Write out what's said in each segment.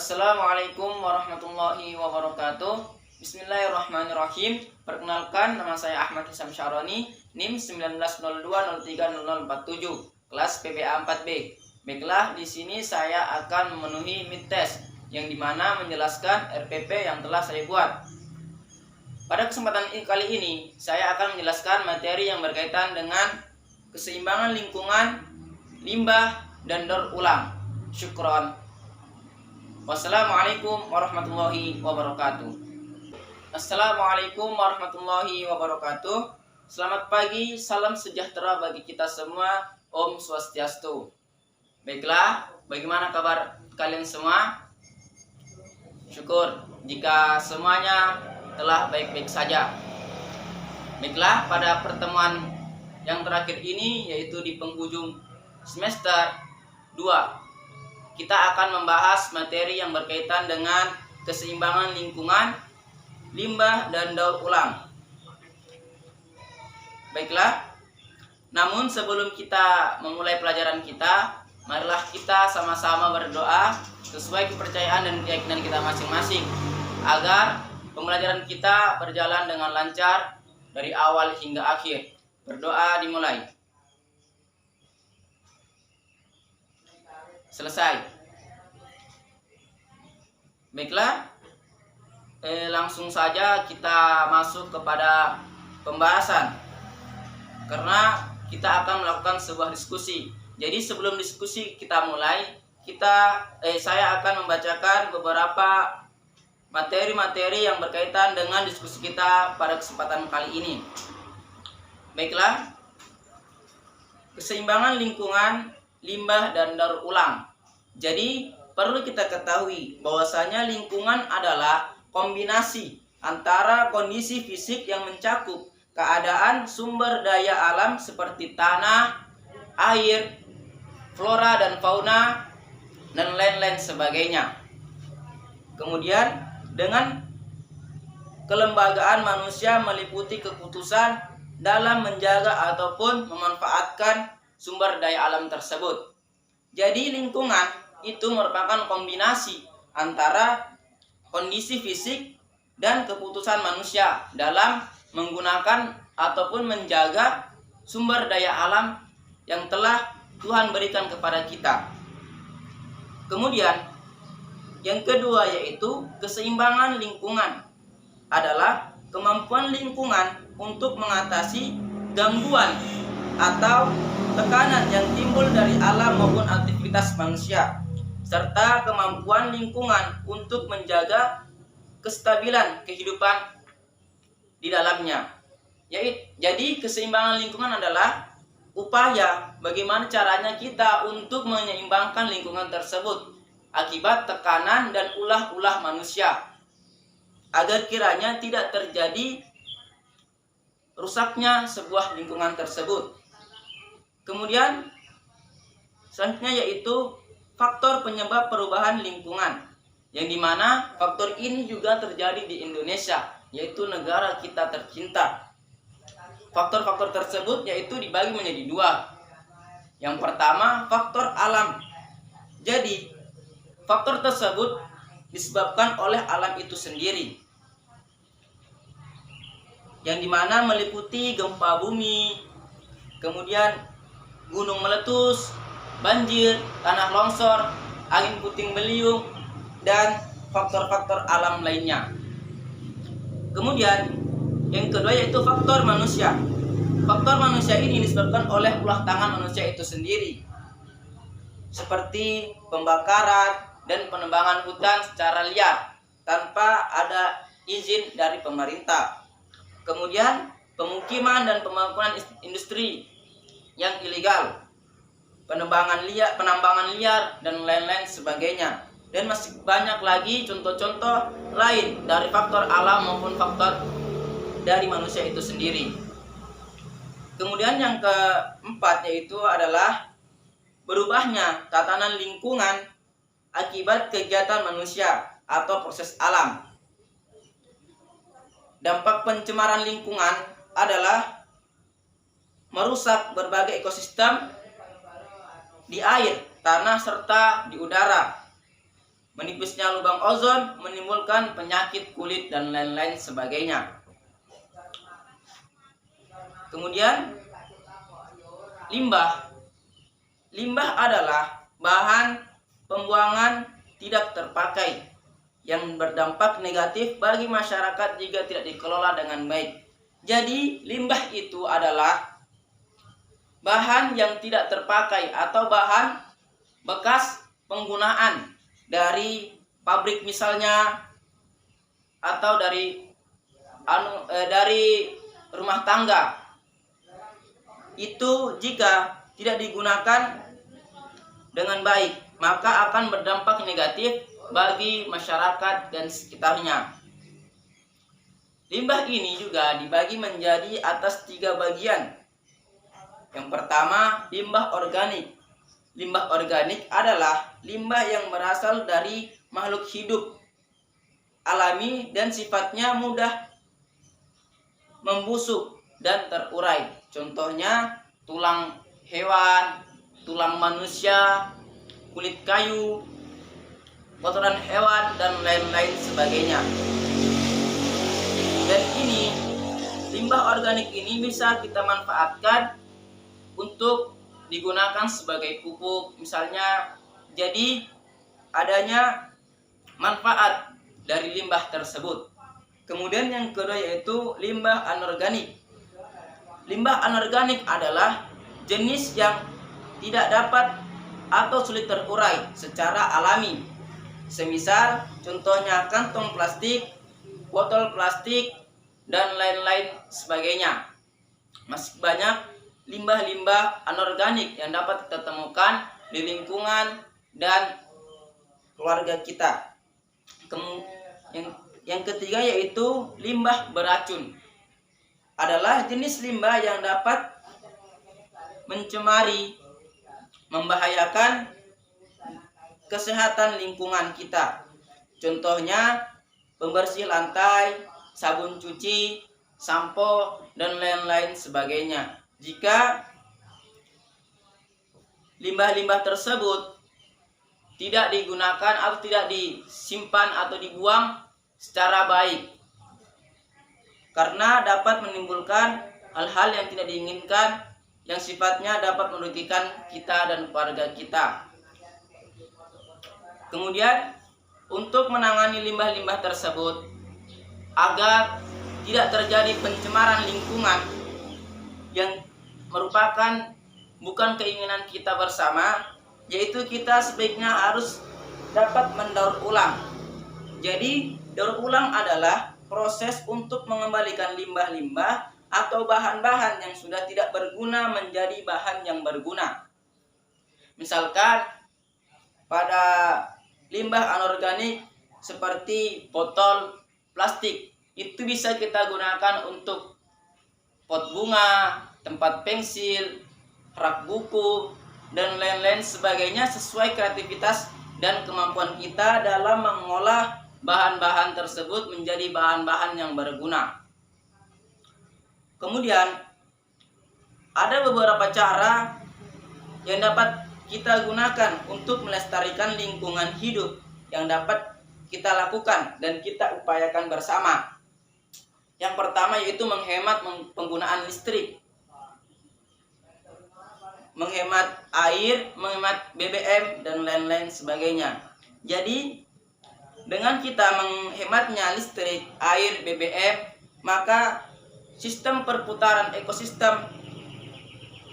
Assalamualaikum warahmatullahi wabarakatuh. Bismillahirrahmanirrahim. Perkenalkan, nama saya Ahmad Hisam Syaroni, NIM 1902030047, kelas PPA 4B. Baiklah, di sini saya akan memenuhi mid test yang dimana menjelaskan RPP yang telah saya buat. Pada kesempatan kali ini, saya akan menjelaskan materi yang berkaitan dengan keseimbangan lingkungan, limbah, dan daur ulang. Syukron. Wassalamualaikum warahmatullahi wabarakatuh. Assalamualaikum warahmatullahi wabarakatuh. Selamat pagi, salam sejahtera bagi kita semua. Om Swastiastu. Baiklah, bagaimana kabar kalian semua? Syukur jika semuanya telah baik-baik saja. Baiklah, pada pertemuan yang terakhir ini, yaitu di penghujung semester 2, kita akan membahas materi yang berkaitan dengan keseimbangan lingkungan, limbah, dan daur ulang. Baiklah, namun sebelum kita memulai pelajaran kita, marilah kita sama-sama berdoa sesuai kepercayaan dan keyakinan kita masing-masing, agar pembelajaran kita berjalan dengan lancar dari awal hingga akhir. Berdoa dimulai. Selesai. Baiklah, langsung saja kita masuk kepada pembahasan, karena kita akan melakukan sebuah diskusi. Jadi sebelum diskusi kita mulai, saya akan membacakan beberapa materi-materi yang berkaitan dengan diskusi kita pada kesempatan kali ini. Baiklah, keseimbangan lingkungan, limbah, dan daur ulang. Jadi perlu kita ketahui bahwasanya lingkungan adalah kombinasi antara kondisi fisik yang mencakup keadaan sumber daya alam seperti tanah, air, flora dan fauna, dan lain-lain sebagainya. Kemudian dengan kelembagaan manusia meliputi keputusan dalam menjaga ataupun memanfaatkan sumber daya alam tersebut. Jadi lingkungan itu merupakan kombinasi antara kondisi fisik dan keputusan manusia dalam menggunakan ataupun menjaga sumber daya alam yang telah Tuhan berikan kepada kita. Kemudian yang kedua yaitu keseimbangan lingkungan adalah kemampuan lingkungan untuk mengatasi gangguan atau tekanan yang timbul dari alam maupun aktivitas manusia, serta kemampuan lingkungan untuk menjaga kestabilan kehidupan di dalamnya. Jadi keseimbangan lingkungan adalah upaya bagaimana caranya kita untuk menyeimbangkan lingkungan tersebut akibat tekanan dan ulah-ulah manusia, agar kiranya tidak terjadi rusaknya sebuah lingkungan tersebut. Kemudian selanjutnya yaitu faktor penyebab perubahan lingkungan, yang dimana faktor ini juga terjadi di Indonesia, yaitu negara kita tercinta. Faktor-faktor tersebut yaitu dibagi menjadi dua. Yang pertama, faktor alam. Jadi faktor tersebut disebabkan oleh alam itu sendiri, yang dimana meliputi gempa bumi, kemudian gunung meletus, banjir, tanah longsor, angin puting beliung, dan faktor-faktor alam lainnya. Kemudian yang kedua yaitu faktor manusia. Faktor manusia ini disebabkan oleh ulah tangan manusia itu sendiri, seperti pembakaran dan penebangan hutan secara liar tanpa ada izin dari pemerintah. Kemudian pemukiman dan pembangunan industri yang ilegal, penambangan liar, dan lain-lain sebagainya. Dan masih banyak lagi contoh-contoh lain dari faktor alam maupun faktor dari manusia itu sendiri. Kemudian yang keempat yaitu adalah berubahnya tatanan lingkungan akibat kegiatan manusia atau proses alam. Dampak pencemaran lingkungan adalah merusak berbagai ekosistem di air, tanah, serta di udara. Menipisnya lubang ozon menimbulkan penyakit kulit dan lain-lain sebagainya. Kemudian limbah. Limbah adalah bahan pembuangan tidak terpakai yang berdampak negatif bagi masyarakat jika tidak dikelola dengan baik. Jadi limbah itu adalah bahan yang tidak terpakai atau bahan bekas penggunaan dari pabrik misalnya, atau dari rumah tangga. Itu jika tidak digunakan dengan baik, maka akan berdampak negatif bagi masyarakat dan sekitarnya. Limbah ini juga dibagi menjadi atas 3 bagian. Yang pertama, limbah organik. Limbah organik adalah limbah yang berasal dari makhluk hidup alami dan sifatnya mudah membusuk dan terurai. Contohnya tulang hewan, tulang manusia, kulit kayu, kotoran hewan, dan lain-lain sebagainya. Dan ini, limbah organik ini bisa kita manfaatkan untuk digunakan sebagai pupuk misalnya. Jadi adanya manfaat dari limbah tersebut. Kemudian yang kedua yaitu limbah anorganik. Limbah anorganik adalah jenis yang tidak dapat atau sulit terurai secara alami. Semisal contohnya kantong plastik, botol plastik, dan lain-lain sebagainya. Masih banyak limbah-limbah anorganik yang dapat kita temukan di lingkungan dan keluarga kita. Yang ketiga yaitu limbah beracun. Adalah jenis limbah yang dapat mencemari, membahayakan kesehatan lingkungan kita. Contohnya pembersih lantai, sabun cuci, sampo, dan lain-lain sebagainya. Jika limbah-limbah tersebut tidak digunakan atau tidak disimpan atau dibuang secara baik, karena dapat menimbulkan hal-hal yang tidak diinginkan yang sifatnya dapat merugikan kita dan keluarga kita. Kemudian untuk menangani limbah-limbah tersebut agar tidak terjadi pencemaran lingkungan yang merupakan bukan keinginan kita bersama, yaitu kita sebaiknya harus dapat mendaur ulang. Jadi daur ulang adalah proses untuk mengembalikan limbah-limbah atau bahan-bahan yang sudah tidak berguna menjadi bahan yang berguna. Misalkan pada limbah anorganik seperti botol plastik, itu bisa kita gunakan untuk pot bunga, tempat pensil, rak buku, dan lain-lain sebagainya sesuai kreativitas dan kemampuan kita dalam mengolah bahan-bahan tersebut menjadi bahan-bahan yang berguna. Kemudian ada beberapa cara yang dapat kita gunakan untuk melestarikan lingkungan hidup yang dapat kita lakukan dan kita upayakan bersama. Yang pertama yaitu menghemat penggunaan listrik, menghemat air, menghemat BBM, dan lain-lain sebagainya. Jadi dengan kita menghematnya listrik, air, BBM, maka sistem perputaran ekosistem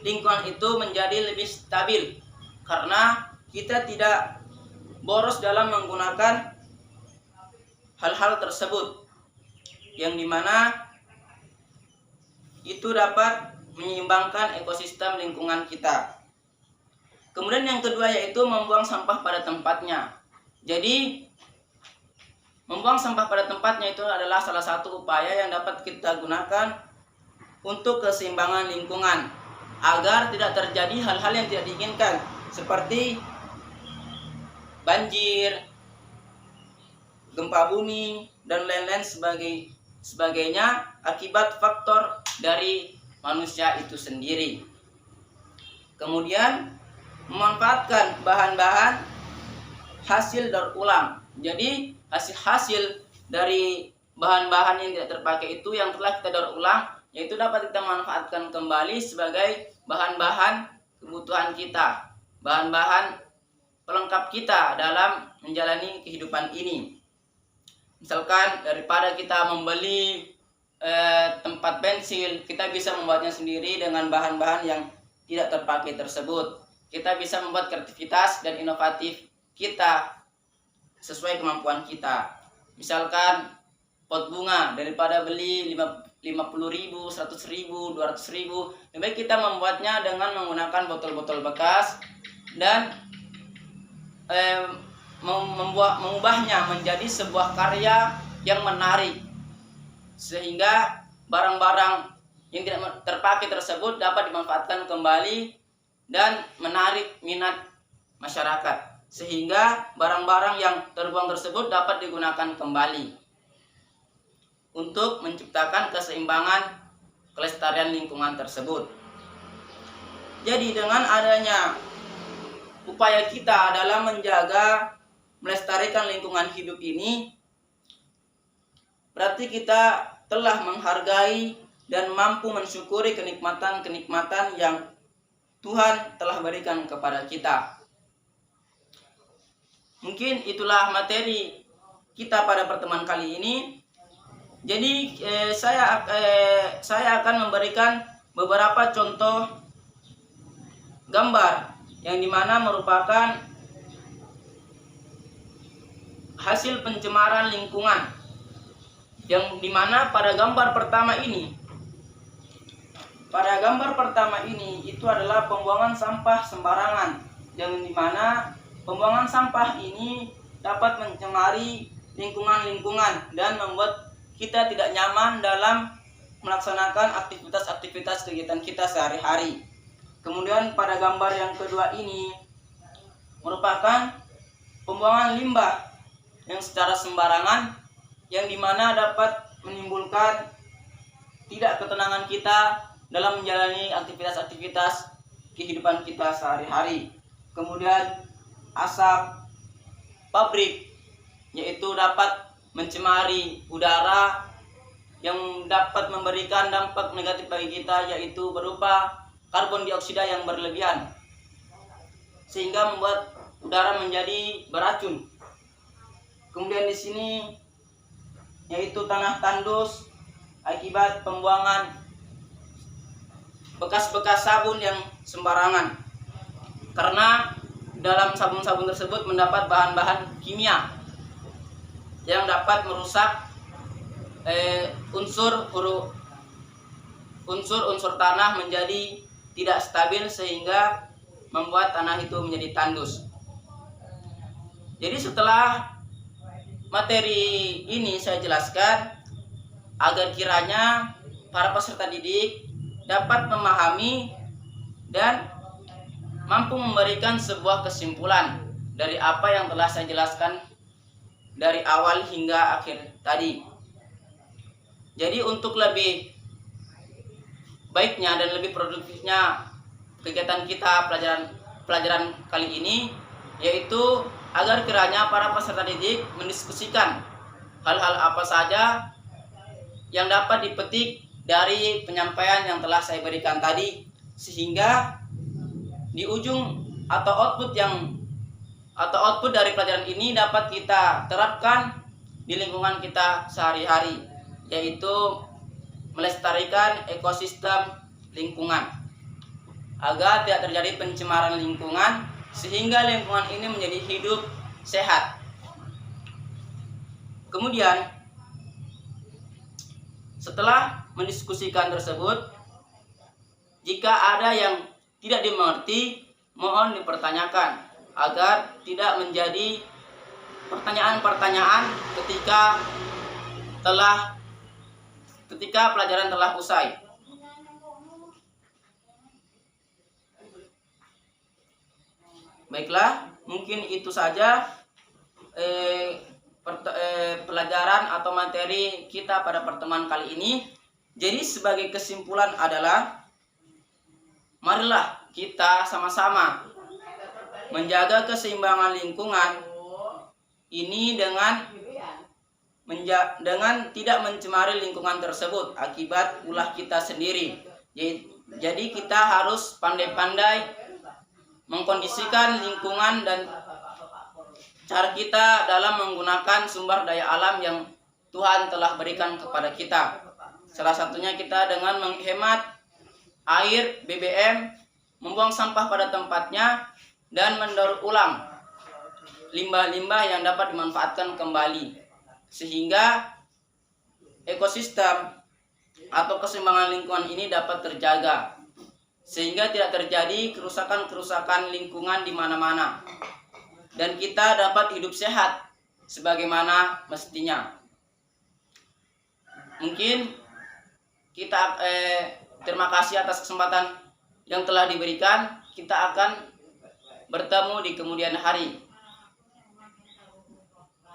lingkungan itu menjadi lebih stabil karena kita tidak boros dalam menggunakan hal-hal tersebut, yang dimana itu dapat menyeimbangkan ekosistem lingkungan kita. Kemudian yang kedua yaitu membuang sampah pada tempatnya. Jadi membuang sampah pada tempatnya itu adalah salah satu upaya yang dapat kita gunakan untuk keseimbangan lingkungan agar tidak terjadi hal-hal yang tidak diinginkan seperti banjir, gempa bumi, dan lain-lain sebagainya akibat faktor dari manusia itu sendiri. Kemudian memanfaatkan bahan-bahan hasil daur ulang. Jadi hasil-hasil dari bahan-bahan yang tidak terpakai itu yang telah kita daur ulang, yaitu dapat kita manfaatkan kembali sebagai bahan-bahan kebutuhan kita, bahan-bahan pelengkap kita dalam menjalani kehidupan ini. Misalkan daripada kita membeli tempat pensil, kita bisa membuatnya sendiri dengan bahan-bahan yang tidak terpakai tersebut. Kita bisa membuat kreativitas dan inovatif kita sesuai kemampuan kita. Misalkan pot bunga, daripada beli 50.000, 100.000, 200.000, lebih baik kita membuatnya dengan menggunakan botol-botol bekas dan mengubahnya menjadi sebuah karya yang menarik, sehingga barang-barang yang tidak terpakai tersebut dapat dimanfaatkan kembali dan menarik minat masyarakat, sehingga barang-barang yang terbuang tersebut dapat digunakan kembali untuk menciptakan keseimbangan kelestarian lingkungan tersebut. Jadi dengan adanya upaya kita dalam menjaga melestarikan lingkungan hidup ini, berarti kita telah menghargai dan mampu mensyukuri kenikmatan-kenikmatan yang Tuhan telah berikan kepada kita. Mungkin itulah materi kita pada pertemuan kali ini. Jadi saya akan memberikan beberapa contoh gambar yang dimana merupakan hasil pencemaran lingkungan, yang dimana pada gambar pertama ini itu adalah pembuangan sampah sembarangan, yang dimana pembuangan sampah ini dapat mencemari lingkungan dan membuat kita tidak nyaman dalam melaksanakan aktivitas kegiatan kita sehari-hari. Kemudian pada gambar yang kedua ini merupakan pembuangan limbah yang secara sembarangan, yang dimana dapat menimbulkan tidak ketenangan kita dalam menjalani aktivitas kehidupan kita sehari-hari. Kemudian asap pabrik, yaitu dapat mencemari udara yang dapat memberikan dampak negatif bagi kita, yaitu berupa karbon dioksida yang berlebihan, sehingga membuat udara menjadi beracun. Kemudian di sini yaitu tanah tandus akibat pembuangan bekas-bekas sabun yang sembarangan, karena dalam sabun-sabun tersebut mendapat bahan-bahan kimia yang dapat merusak unsur tanah menjadi tidak stabil, sehingga membuat tanah itu menjadi tandus. Jadi setelah materi ini saya jelaskan, agar kiranya para peserta didik dapat memahami dan mampu memberikan sebuah kesimpulan dari apa yang telah saya jelaskan dari awal hingga akhir tadi. Jadi untuk lebih baiknya dan lebih produktifnya kegiatan kita pelajaran kali ini, yaitu agar kiranya para peserta didik mendiskusikan hal-hal apa saja yang dapat dipetik dari penyampaian yang telah saya berikan tadi, sehingga di ujung atau output dari pelajaran ini dapat kita terapkan di lingkungan kita sehari-hari, yaitu melestarikan ekosistem lingkungan agar tidak terjadi pencemaran lingkungan, sehingga lingkungan ini menjadi hidup sehat. Kemudian setelah mendiskusikan tersebut, jika ada yang tidak dimengerti, mohon dipertanyakan agar tidak menjadi pertanyaan-pertanyaan ketika pelajaran telah usai. Baiklah, mungkin itu saja pelajaran atau materi kita pada pertemuan kali ini. Jadi sebagai kesimpulan adalah, marilah kita sama-sama menjaga keseimbangan lingkungan ini dengan tidak mencemari lingkungan tersebut akibat ulah kita sendiri. Jadi kita harus pandai-pandai mengkondisikan lingkungan dan cara kita dalam menggunakan sumber daya alam yang Tuhan telah berikan kepada kita. Salah satunya kita dengan menghemat air, BBM, membuang sampah pada tempatnya, dan mendaur ulang limbah-limbah yang dapat dimanfaatkan kembali, sehingga ekosistem atau keseimbangan lingkungan ini dapat terjaga, sehingga tidak terjadi kerusakan-kerusakan lingkungan di mana-mana, dan kita dapat hidup sehat sebagaimana mestinya. Mungkin kita terima kasih atas kesempatan yang telah diberikan. Kita akan bertemu di kemudian hari.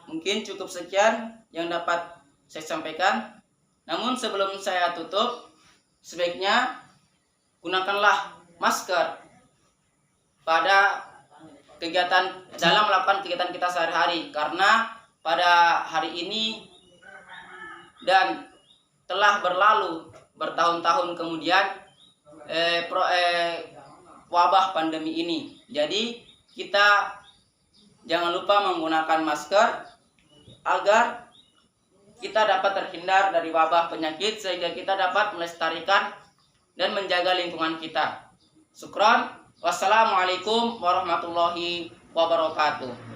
Mungkin cukup sekian yang dapat saya sampaikan. Namun sebelum saya tutup, sebaiknya gunakanlah masker pada dalam melakukan kegiatan kita sehari-hari, karena pada hari ini dan telah berlalu bertahun-tahun kemudian wabah pandemi ini. Jadi kita jangan lupa menggunakan masker agar kita dapat terhindar dari wabah penyakit, sehingga kita dapat melestarikan dan menjaga lingkungan kita. Syukran. Wassalamualaikum warahmatullahi wabarakatuh.